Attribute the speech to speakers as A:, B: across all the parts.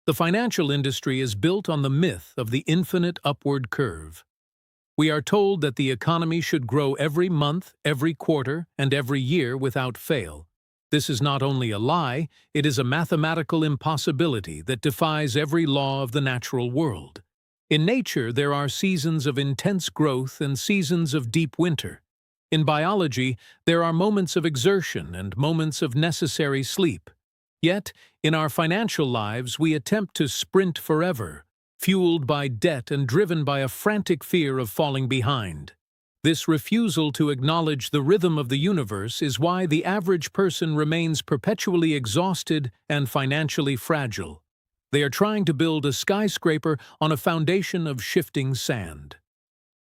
A: The financial industry is built on the myth of the infinite upward curve. We are told that the economy should grow every month, every quarter, and every year without fail. This is not only a lie, it is a mathematical impossibility that defies every law of the natural world. In nature, there are seasons of intense growth and seasons of deep winter. In biology, there are moments of exertion and moments of necessary sleep. Yet, in our financial lives, we attempt to sprint forever, fueled by debt and driven by a frantic fear of falling behind. This refusal to acknowledge the rhythm of the universe is why the average person remains perpetually exhausted and financially fragile. They are trying to build a skyscraper on a foundation of shifting sand.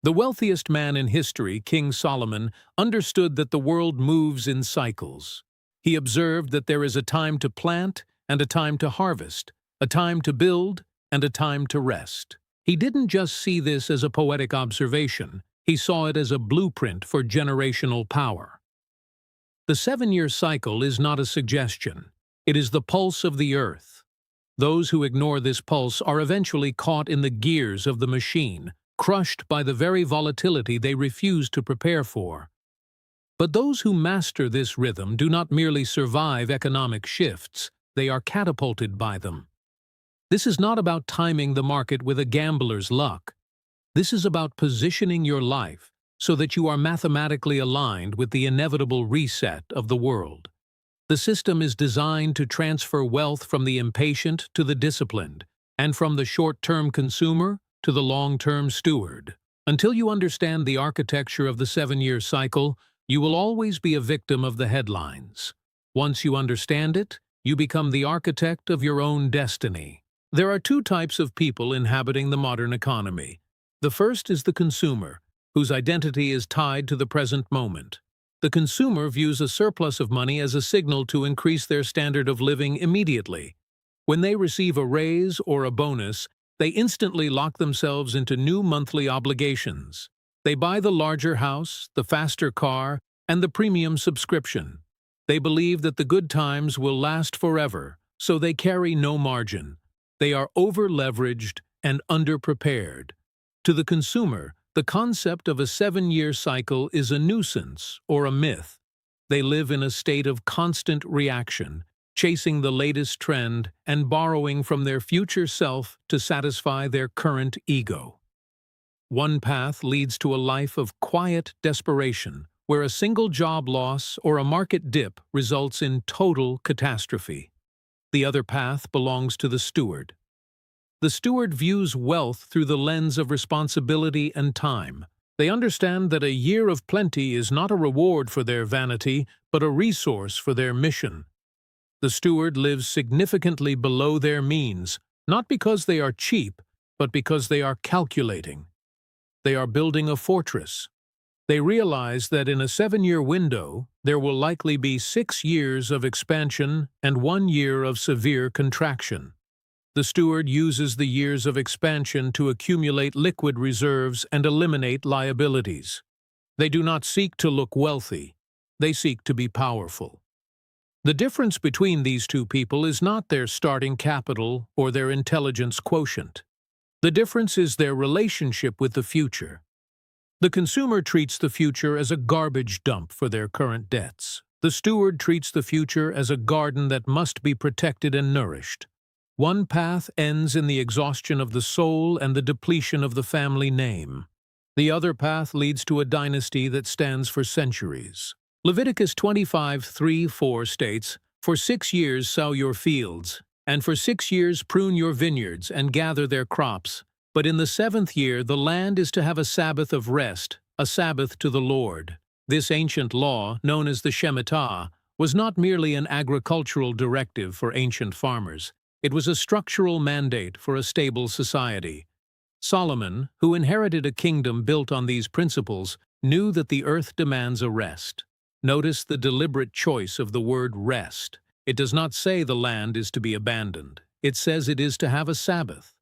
A: The wealthiest man in history, King Solomon, understood that the world moves in cycles. He observed that there is a time to plant and a time to harvest, a time to build and a time to rest. He didn't just see this as a poetic observation, he saw it as a blueprint for generational power. The 7-year cycle is not a suggestion. It is the pulse of the earth. Those who ignore this pulse are eventually caught in the gears of the machine, crushed by the very volatility they refuse to prepare for. But those who master this rhythm do not merely survive economic shifts, they are catapulted by them. This is not about timing the market with a gambler's luck. This is about positioning your life so that you are mathematically aligned with the inevitable reset of the world. The system is designed to transfer wealth from the impatient to the disciplined, and from the short-term consumer to the long-term steward. Until you understand the architecture of the 7-year cycle, you will always be a victim of the headlines. Once you understand it, you become the architect of your own destiny. There are 2 types of people inhabiting the modern economy. The first is the consumer, whose identity is tied to the present moment. The consumer views a surplus of money as a signal to increase their standard of living immediately. When they receive a raise or a bonus, they instantly lock themselves into new monthly obligations. They buy the larger house, the faster car, and the premium subscription. They believe that the good times will last forever, so they carry no margin. They are over-leveraged and underprepared. To the consumer, the concept of a 7-year cycle is a nuisance or a myth. They live in a state of constant reaction, chasing the latest trend and borrowing from their future self to satisfy their current ego. One path leads to a life of quiet desperation, where a single job loss or a market dip results in total catastrophe. The other path belongs to the steward. The steward views wealth through the lens of responsibility and time. They understand that a year of plenty is not a reward for their vanity, but a resource for their mission. The steward lives significantly below their means, not because they are cheap, but because they are calculating. They are building a fortress. They realize that in a 7-year window, there will likely be 6 years of expansion and 1 year of severe contraction. The steward uses the years of expansion to accumulate liquid reserves and eliminate liabilities. They do not seek to look wealthy. They seek to be powerful. The difference between these 2 people is not their starting capital or their intelligence quotient. The difference is their relationship with the future. The consumer treats the future as a garbage dump for their current debts. The steward treats the future as a garden that must be protected and nourished. One path ends in the exhaustion of the soul and the depletion of the family name. The other path leads to a dynasty that stands for centuries. Leviticus 25:3-4 states, "For 6 years sow your fields, and for 6 years prune your vineyards and gather their crops. But in the 7th year the land is to have a Sabbath of rest, a Sabbath to the Lord." This ancient law, known as the Shemitah, was not merely an agricultural directive for ancient farmers. It was a structural mandate for a stable society. Solomon, who inherited a kingdom built on these principles, knew that the earth demands a rest. Notice the deliberate choice of the word rest. It does not say the land is to be abandoned. It says it is to have a Sabbath.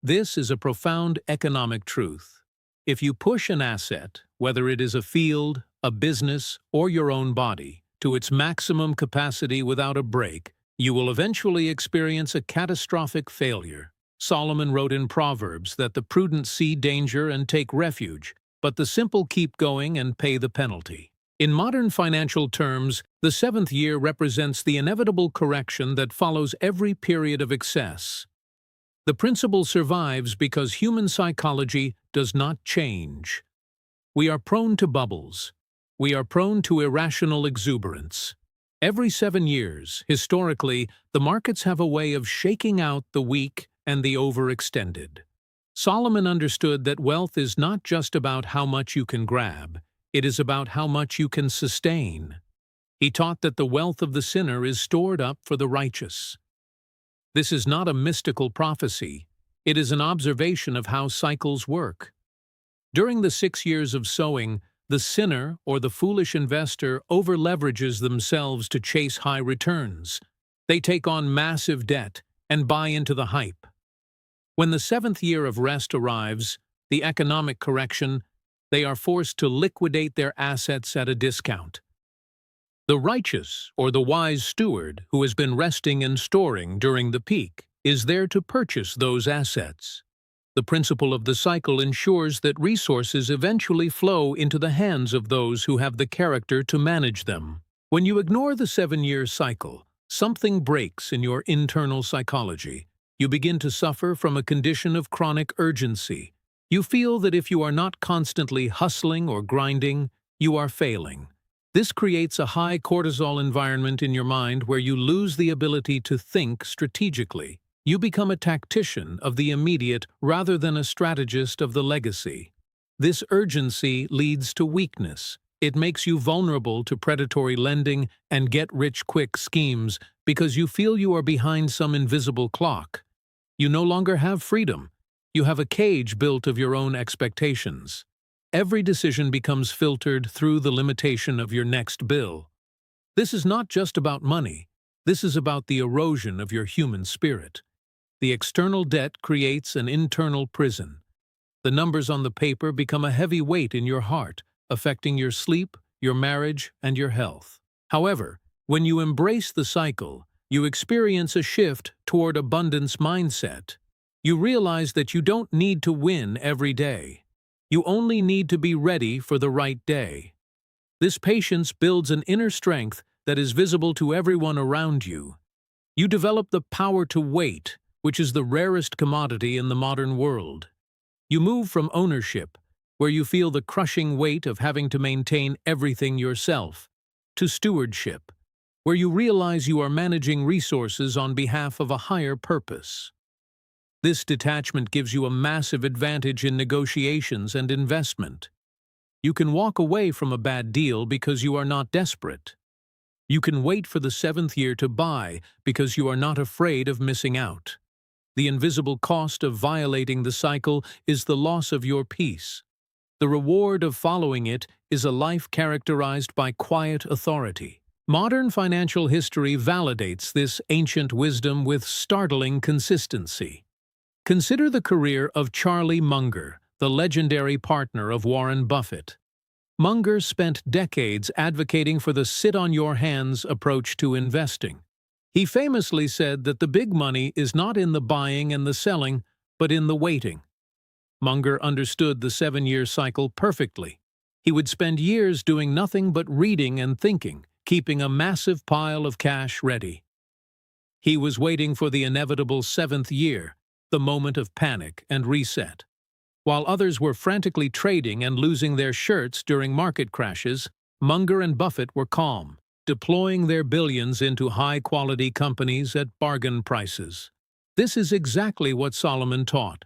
A: This is a profound economic truth. If you push an asset, whether it is a field, a business, or your own body, to its maximum capacity without a break, you will eventually experience a catastrophic failure. Solomon wrote in Proverbs that the prudent see danger and take refuge, but the simple keep going and pay the penalty. In modern financial terms, the seventh year represents the inevitable correction that follows every period of excess. The principle survives because human psychology does not change. We are prone to bubbles. We are prone to irrational exuberance. Every 7 years, historically, the markets have a way of shaking out the weak and the overextended. Solomon understood that wealth is not just about how much you can grab, it is about how much you can sustain. He taught that the wealth of the sinner is stored up for the righteous. This is not a mystical prophecy, it is an observation of how cycles work. During the 6 years of sowing, the sinner or the foolish investor over-leverages themselves to chase high returns. They take on massive debt and buy into the hype. When the 7th year of rest arrives, the economic correction, they are forced to liquidate their assets at a discount. The righteous, or the wise steward, who has been resting and storing during the peak, is there to purchase those assets. The principle of the cycle ensures that resources eventually flow into the hands of those who have the character to manage them. When you ignore the 7-year cycle, something breaks in your internal psychology. You begin to suffer from a condition of chronic urgency. You feel that if you are not constantly hustling or grinding, you are failing. This creates a high cortisol environment in your mind where you lose the ability to think strategically. You become a tactician of the immediate rather than a strategist of the legacy. This urgency leads to weakness. It makes you vulnerable to predatory lending and get-rich-quick schemes because you feel you are behind some invisible clock. You no longer have freedom. You have a cage built of your own expectations. Every decision becomes filtered through the limitation of your next bill. This is not just about money. This is about the erosion of your human spirit. The external debt creates an internal prison. The numbers on the paper become a heavy weight in your heart, affecting your sleep, your marriage, and your health. However, when you embrace the cycle, you experience a shift toward abundance mindset. You realize that you don't need to win every day. You only need to be ready for the right day. This patience builds an inner strength that is visible to everyone around you. You develop the power to wait, which is the rarest commodity in the modern world. You move from ownership, where you feel the crushing weight of having to maintain everything yourself, to stewardship, where you realize you are managing resources on behalf of a higher purpose. This detachment gives you a massive advantage in negotiations and investment. You can walk away from a bad deal because you are not desperate. You can wait for the 7th year to buy because you are not afraid of missing out. The invisible cost of violating the cycle is the loss of your peace. The reward of following it is a life characterized by quiet authority. Modern financial history validates this ancient wisdom with startling consistency. Consider the career of Charlie Munger, the legendary partner of Warren Buffett. Munger spent decades advocating for the sit-on-your-hands approach to investing. He famously said that the big money is not in the buying and the selling, but in the waiting. Munger understood the 7-year cycle perfectly. He would spend years doing nothing but reading and thinking, keeping a massive pile of cash ready. He was waiting for the inevitable 7th year, the moment of panic and reset. While others were frantically trading and losing their shirts during market crashes, Munger and Buffett were calm, deploying their billions into high-quality companies at bargain prices. This is exactly what Solomon taught.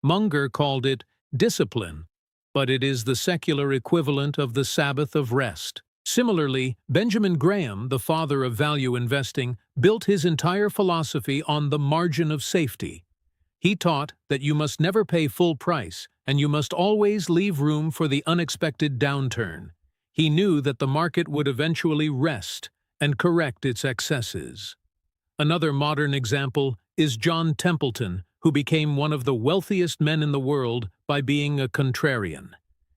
A: Munger called it discipline, but it is the secular equivalent of the Sabbath of rest. Similarly, Benjamin Graham, the father of value investing, built his entire philosophy on the margin of safety. He taught that you must never pay full price, and you must always leave room for the unexpected downturn. He knew that the market would eventually rest and correct its excesses. Another modern example is John Templeton, who became one of the wealthiest men in the world by being a contrarian.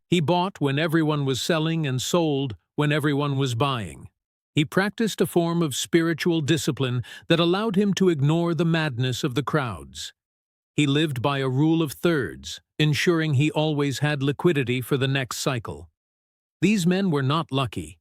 A: He bought when everyone was selling and sold when everyone was buying. He practiced a form of spiritual discipline that allowed him to ignore the madness of the crowds. He lived by a rule of thirds, ensuring he always had liquidity for the next cycle. These men were not lucky.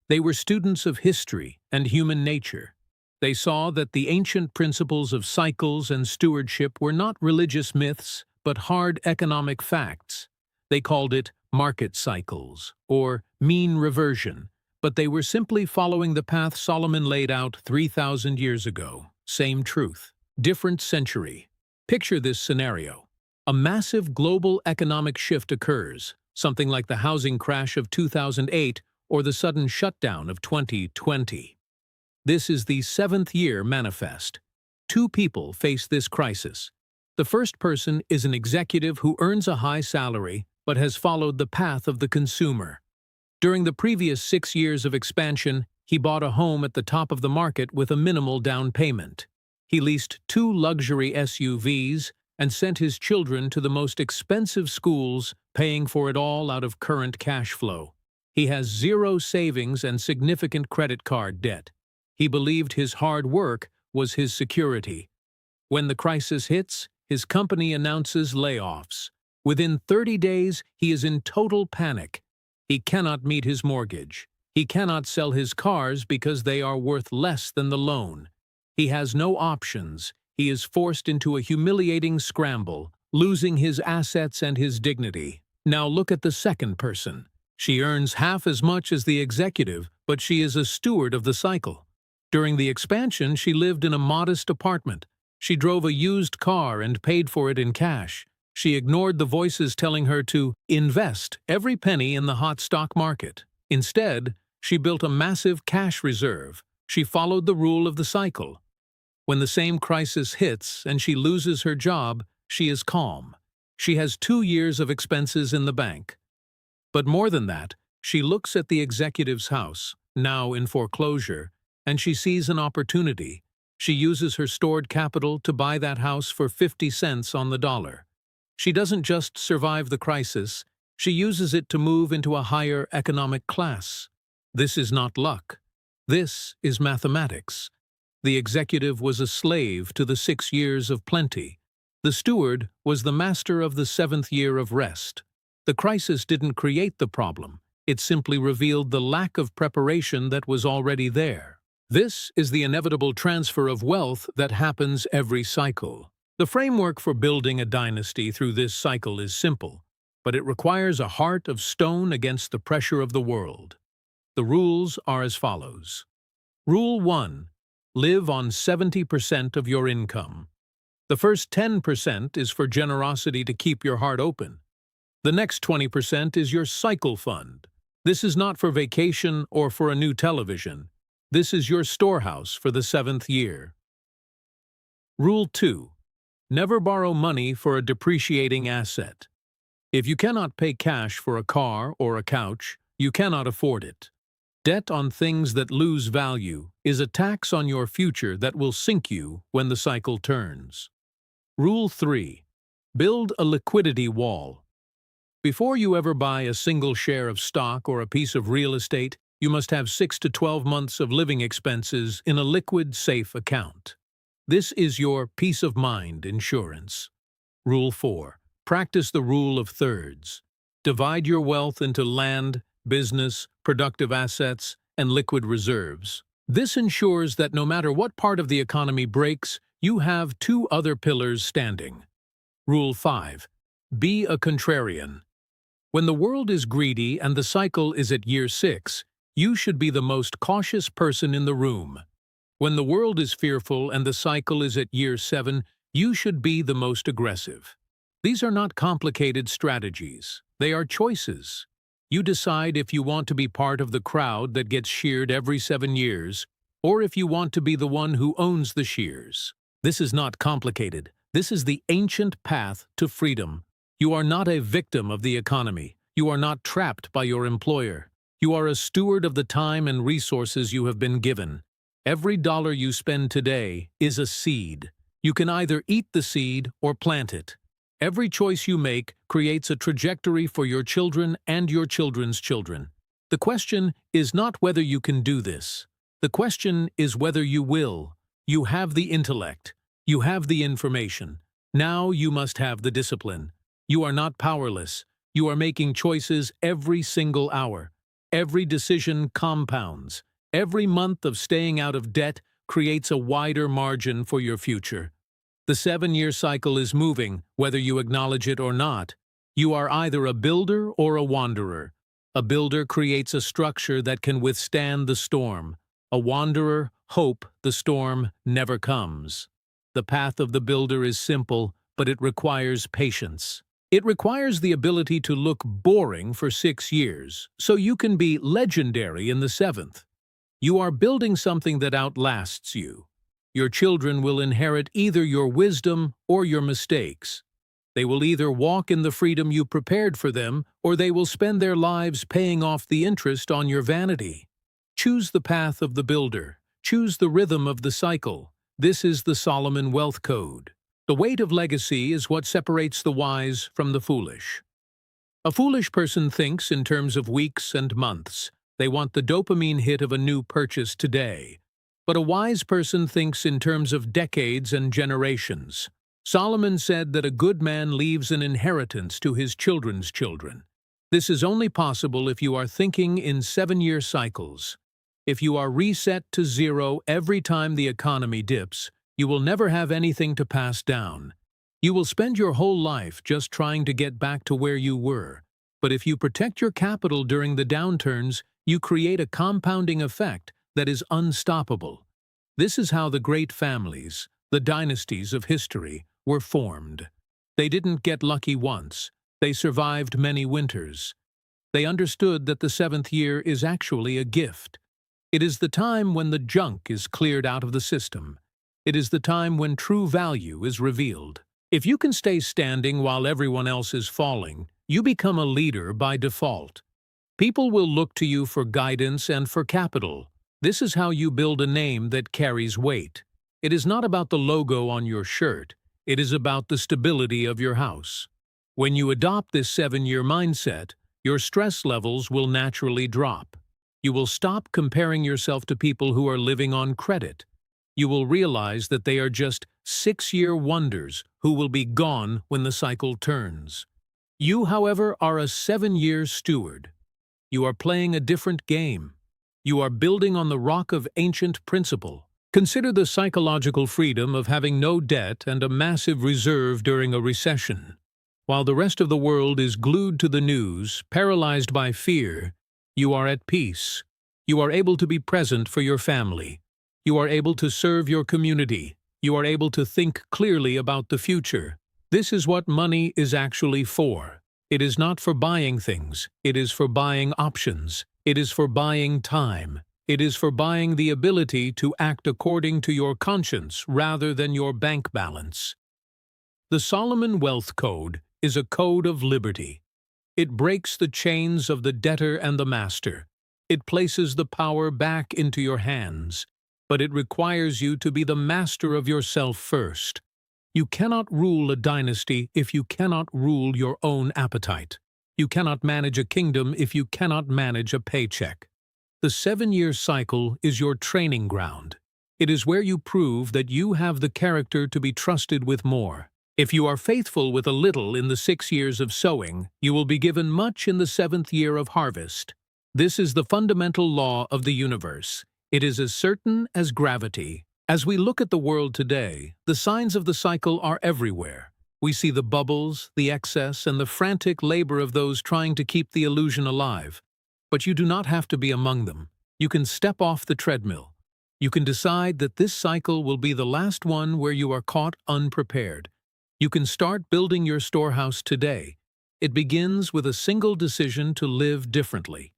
A: They were students of history and human nature. They saw that the ancient principles of cycles and stewardship were not religious myths, but hard economic facts. They called it market cycles, or mean reversion, but they were simply following the path Solomon laid out 3,000 years ago. Same truth, different century. Picture this scenario. A massive global economic shift occurs, something like the housing crash of 2008 or the sudden shutdown of 2020. This is the seventh year manifest. Two people face this crisis. The first person is an executive who earns a high salary but has followed the path of the consumer. During the previous 6 years of expansion, he bought a home at the top of the market with a minimal down payment. He leased 2 luxury SUVs and sent his children to the most expensive schools, paying for it all out of current cash flow. He has 0 savings and significant credit card debt. He believed his hard work was his security. When the crisis hits, his company announces layoffs. Within 30 days, he is in total panic. He cannot meet his mortgage. He cannot sell his cars because they are worth less than the loan. He has no options. He is forced into a humiliating scramble, losing his assets and his dignity. Now look at the second person. She earns half as much as the executive, but she is a steward of the cycle. During the expansion, she lived in a modest apartment. She drove a used car and paid for it in cash. She ignored the voices telling her to invest every penny in the hot stock market. Instead, she built a massive cash reserve. She followed the rule of the cycle. When the same crisis hits and she loses her job, she is calm. She has 2 years of expenses in the bank. But more than that, she looks at the executive's house, now in foreclosure, and she sees an opportunity. She uses her stored capital to buy that house for 50 cents on the dollar. She doesn't just survive the crisis, she uses it to move into a higher economic class. This is not luck. This is mathematics. The executive was a slave to the 6 years of plenty. The steward was the master of the 7th year of rest. The crisis didn't create the problem. It simply revealed the lack of preparation that was already there. This is the inevitable transfer of wealth that happens every cycle. The framework for building a dynasty through this cycle is simple, but it requires a heart of stone against the pressure of the world. The rules are as follows. Rule 1. Live on 70% of your income. The first 10% is for generosity to keep your heart open. The next 20% is your cycle fund. This is not for vacation or for a new television. This is your storehouse for the 7th year. Rule 2. Never borrow money for a depreciating asset. If you cannot pay cash for a car or a couch, you cannot afford it. Debt on things that lose value is a tax on your future that will sink you when the cycle turns. Rule 3. Build a liquidity wall. Before you ever buy a single share of stock or a piece of real estate, you must have 6 to 12 months of living expenses in a liquid, safe account. This is your peace of mind insurance. Rule 4. Practice the rule of thirds. Divide your wealth into land, business, productive assets, and liquid reserves. This ensures that no matter what part of the economy breaks, you have 2 other pillars standing. Rule 5. Be a contrarian. When the world is greedy and the cycle is at year 6, you should be the most cautious person in the room. When the world is fearful and the cycle is at year 7, you should be the most aggressive. These are not complicated strategies. They are choices. You decide if you want to be part of the crowd that gets sheared every 7 years, or if you want to be the one who owns the shears. This is not complicated. This is the ancient path to freedom. You are not a victim of the economy. You are not trapped by your employer. You are a steward of the time and resources you have been given. Every dollar you spend today is a seed. You can either eat the seed or plant it. Every choice you make creates a trajectory for your children and your children's children. The question is not whether you can do this. The question is whether you will. You have the intellect. You have the information. Now you must have the discipline. You are not powerless. You are making choices every single hour. Every decision compounds. Every month of staying out of debt creates a wider margin for your future. The 7-year cycle is moving, whether you acknowledge it or not. You are either a builder or a wanderer. A builder creates a structure that can withstand the storm. A wanderer hope the storm never comes. The path of the builder is simple, but it requires patience. It requires the ability to look boring for 6 years, so you can be legendary in the 7th. You are building something that outlasts you. Your children will inherit either your wisdom or your mistakes. They will either walk in the freedom you prepared for them, or they will spend their lives paying off the interest on your vanity. Choose the path of the builder. Choose the rhythm of the cycle. This is the Solomon Wealth Code. The weight of legacy is what separates the wise from the foolish. A foolish person thinks in terms of weeks and months. They want the dopamine hit of a new purchase today. But a wise person thinks in terms of decades and generations. Solomon said that a good man leaves an inheritance to his children's children. This is only possible if you are thinking in 7-year cycles. If you are reset to zero every time the economy dips, you will never have anything to pass down. You will spend your whole life just trying to get back to where you were. But if you protect your capital during the downturns, you create a compounding effect that is unstoppable. This is how the great families, the dynasties of history, were formed. They didn't get lucky once. They survived many winters. They understood that the 7th year is actually a gift. It is the time when the junk is cleared out of the system. It is the time when true value is revealed. If you can stay standing while everyone else is falling, you become a leader by default. People will look to you for guidance and for capital. This is how you build a name that carries weight. It is not about the logo on your shirt. It is about the stability of your house. When you adopt this 7-year mindset, your stress levels will naturally drop. You will stop comparing yourself to people who are living on credit. You will realize that they are just 6-year wonders who will be gone when the cycle turns. You, however, are a 7-year steward. You are playing a different game. You are building on the rock of ancient principle. Consider the psychological freedom of having no debt and a massive reserve during a recession. While the rest of the world is glued to the news, paralyzed by fear, you are at peace. You are able to be present for your family. You are able to serve your community. You are able to think clearly about the future. This is what money is actually for. It is not for buying things. It is for buying options. It is for buying time. It is for buying the ability to act according to your conscience rather than your bank balance. The Solomon Wealth Code is a code of liberty. It breaks the chains of the debtor and the master. It places the power back into your hands. But it requires you to be the master of yourself first. You cannot rule a dynasty if you cannot rule your own appetite. You cannot manage a kingdom if you cannot manage a paycheck. The 7-year cycle is your training ground. It is where you prove that you have the character to be trusted with more. If you are faithful with a little in the 6 years of sowing, you will be given much in the 7th year of harvest. This is the fundamental law of the universe. It is as certain as gravity. As we look at the world today, the signs of the cycle are everywhere. We see the bubbles, the excess, and the frantic labor of those trying to keep the illusion alive. But you do not have to be among them. You can step off the treadmill. You can decide that this cycle will be the last one where you are caught unprepared. You can start building your storehouse today. It begins with a single decision to live differently.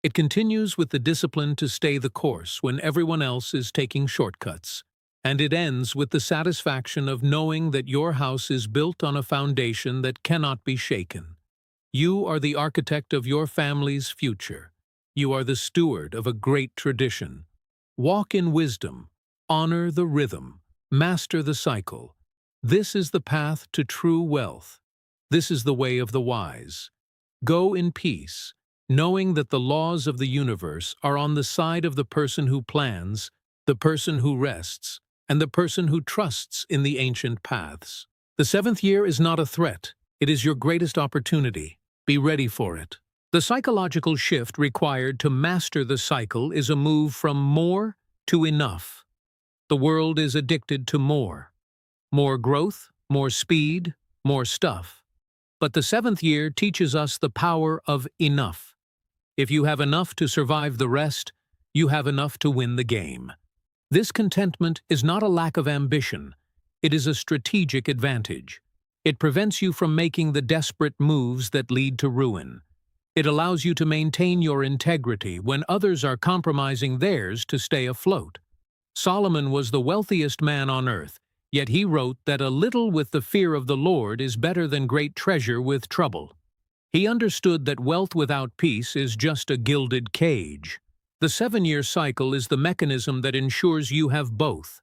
A: It continues with the discipline to stay the course when everyone else is taking shortcuts. And it ends with the satisfaction of knowing that your house is built on a foundation that cannot be shaken. You are the architect of your family's future. You are the steward of a great tradition. Walk in wisdom, honor the rhythm, master the cycle. This is the path to true wealth. This is the way of the wise. Go in peace. knowing that the laws of the universe are on the side of the person who plans, the person who rests, and the person who trusts in the ancient paths. The seventh year is not a threat. It is your greatest opportunity. Be ready for it. The psychological shift required to master the cycle is a move from more to enough. The world is addicted to more. More growth, more speed, more stuff. But the seventh year teaches us the power of enough. If you have enough to survive the rest, you have enough to win the game. This contentment is not a lack of ambition. It is a strategic advantage. It prevents you from making the desperate moves that lead to ruin. It allows you to maintain your integrity when others are compromising theirs to stay afloat. Solomon was the wealthiest man on earth, yet he wrote that a little with the fear of the Lord is better than great treasure with trouble. He understood that wealth without peace is just a gilded cage. The 7-year cycle is the mechanism that ensures you have both.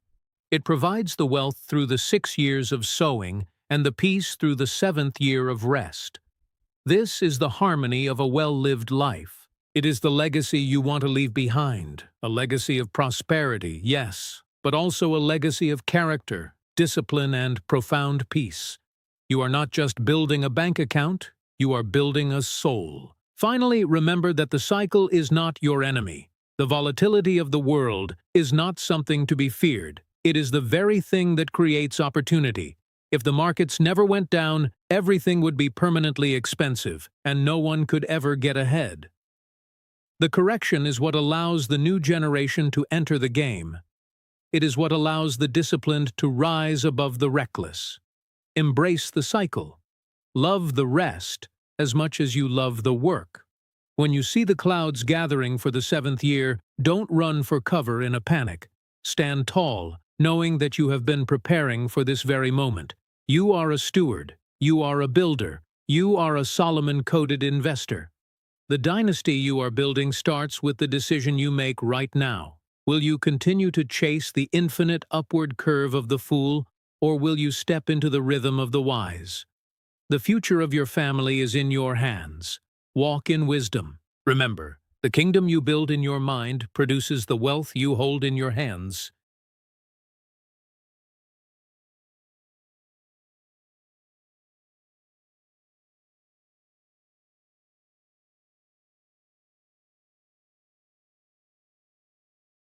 A: It provides the wealth through the 6 years of sowing and the peace through the 7th year of rest. This is the harmony of a well-lived life. It is the legacy you want to leave behind, a legacy of prosperity, yes, but also a legacy of character, discipline, and profound peace. You are not just building a bank account, you are building a soul. Finally, remember that the cycle is not your enemy. The volatility of the world is not something to be feared. It is the very thing that creates opportunity. If the markets never went down, everything would be permanently expensive, and no one could ever get ahead. The correction is what allows the new generation to enter the game. It is what allows the disciplined to rise above the reckless. Embrace the cycle. Love the rest as much as you love the work. When you see the clouds gathering for the 7th year, don't run for cover in a panic. Stand tall, knowing that you have been preparing for this very moment. You are a steward. You are a builder. You are a Solomon-coded investor. The dynasty you are building starts with the decision you make right now. Will you continue to chase the infinite upward curve of the fool, or will you step into the rhythm of the wise? The future of your family is in your hands. Walk in wisdom. Remember, the kingdom you build in your mind produces the wealth you hold in your hands.